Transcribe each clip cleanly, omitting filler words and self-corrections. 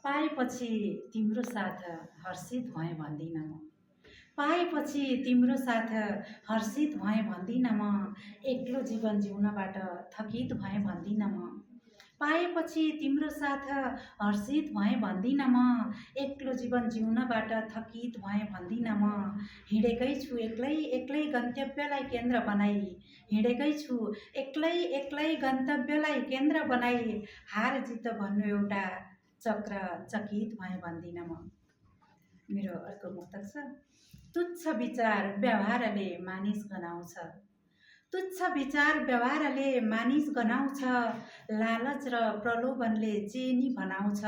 पाएपछि तिम्रो साथ हर्षित भएँ भन्दिनँ म। पाएपछि तिम्रो साथ हर्षित भएँ भन्दिनँ म। एक्लो जीवन जिउनबाट थकित भएँ भन्दिनँ म। पाएपछि तिम्रो साथ हर्षित भएँ भन्दिनँ म। एक्लो जीवन जिउनबाट थकित भएँ भन्दिनँ म। हिँडेकै छु एक्लै एक्लै गन्तव्यलाई केन्द्र बनाई। हिँडेकै छु एक्लै एक्लै गन्तव्यलाई केन्द्र बनाई। हार जित भन्नु एउटा चक्र चकित भएँ भन्दिनँ म। मेरो अर्को मुक्तक छ। तुच्छ विचार व्यवहारले मानिस गनाउँछ। तुच्छ विचार व्यवहारले मानिस गनाउँछ। लालच र प्रलोभनले चेनी बनाउँछ।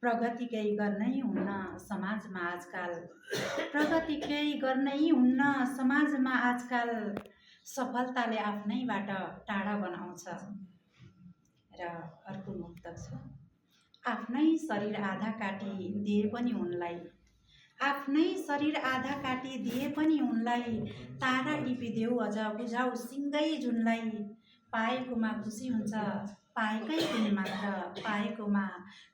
प्रगति केही गर्नै हुन्न समाजमा आजकाल। प्रगति केही गर्नै हुन्न समाजमा आजकाल। सफलताले आफ्नैबाट टाढा बनाउँछ। र अर्को मुक्तक छ। आफ्नै शरीर आधा काटी दिए पनि उनलाई। आफ्नै शरीर आधा काटी दिए पनि उनलाई। तारा टिपिदेऊ अझ बुझाऊ सिङ्गै जुनलाई। पाएकोमा खुसी हुन्छ पाएकै दिन मात्र। पाएकोमा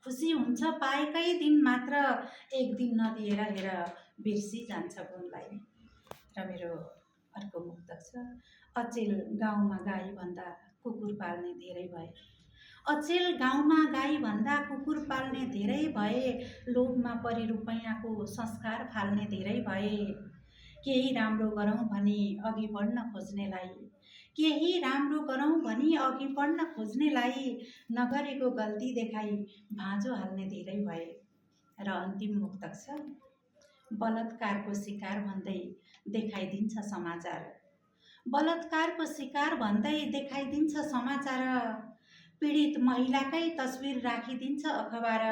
खुसी हुन्छ पाएकै दिन मात्र। एक दिन नदिएर हेर बिर्सी जान्छ गुणलाई। र मेरो अर्को मुक्तक छ। अचेल गाउँमा गाई भन्दा कुकुर पाल्ने धेरै भए। अचेल गाउँमा गाई भन्दा कुकुर पाल्ने धेरै भए। लोभमा परि रुपैयाँको संस्कार फाल्ने धेरै भए। केही राम्रो गरौँ भनी अघि बढ्न खोज्नेलाई। केही राम्रो गरौँ भनी अघि बढ्न खोज्नेलाई। नगरेको गल्ती देखाई भाँजो हाल्ने धेरै भए। र अन्तिम मुक्तक छ। बलात्कारको शिकार भन्दै देखाइदिन्छ समाचार। बलात्कारको शिकार भन्दै देखाइदिन्छ समाचार। पीडित महिलाकै तस्बिर राखिदिन्छ अखबार।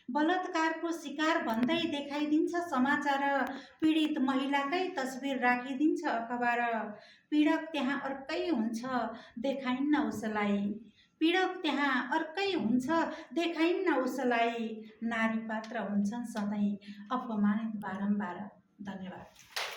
बलात्कारको शिकार भन्दै देखाइदिन्छ समाचार। पीडित महिलाकै तस्बिर राखिदिन्छ अखबार। पीडक त्यहाँ अर्कै हुन्छ देखाइन्न उसलाई। पीडक त्यहाँ अर्कै हुन्छ देखाइन्न उसलाई। नारी पात्र हुन्छन् सधैँ अपमानित बारम्बार। धन्यवाद।